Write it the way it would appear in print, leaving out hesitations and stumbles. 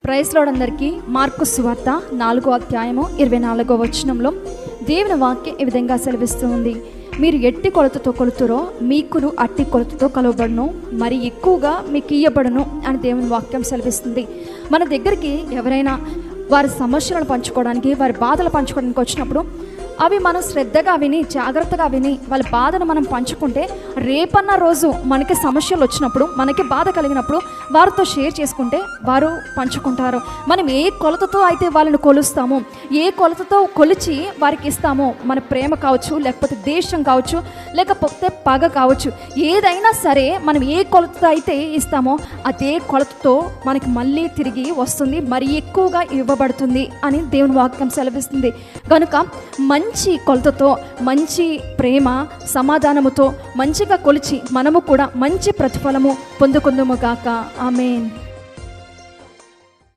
Praise lord అందరికీ. Mark సువార్త 4వ అధ్యాయము 24వ వచనంలో దేవుని వాక్యం ఈ విధంగా సెలవిస్తూ ఉంది. మీరు ఎట్టి కొలతతో కొలుతురో మీకును అట్టి కొలతతో కలవబడును, మరి ఎక్కువగా మీకు ఇయ్యబడును అని దేవుని వాక్యం సెలవిస్తుంది. మన దగ్గరికి ఎవరైనా వారి సమస్యలను పంచుకోవడానికి, వారి బాధలు పంచుకోవడానికి వచ్చినప్పుడు అవి మనం శ్రద్ధగా విని, జాగ్రత్తగా విని వాళ్ళ బాధను మనం పంచుకుంటే రేపన్న రోజు మనకి సమస్యలు వచ్చినప్పుడు, మనకి బాధ కలిగినప్పుడు వారితో షేర్ చేసుకుంటే వారు పంచుకుంటారు. మనం ఏ కొలతతో అయితే వాళ్ళని కొలుస్తామో, ఏ కొలతతో కొలిచి వారికి ఇస్తామో, మన ప్రేమ కావచ్చు, లేకపోతే దేశం కావచ్చు, లేకపోతే పగ కావచ్చు, ఏదైనా సరే మనం ఏ కొలతతో అయితే ఇస్తామో అదే కొలతతో మనకి మళ్ళీ తిరిగి వస్తుంది, మరి ఎక్కువగా ఇవ్వబడుతుంది అని దేవుని వాక్యం సెలవిస్తుంది. కనుక మంచి కొలతతో, మంచి ప్రేమ సమాధానముతో మంచిగా కొలిచి మనము కూడా మంచి ప్రతిఫలము పొందుకుందుము గాక. ఆమేన్.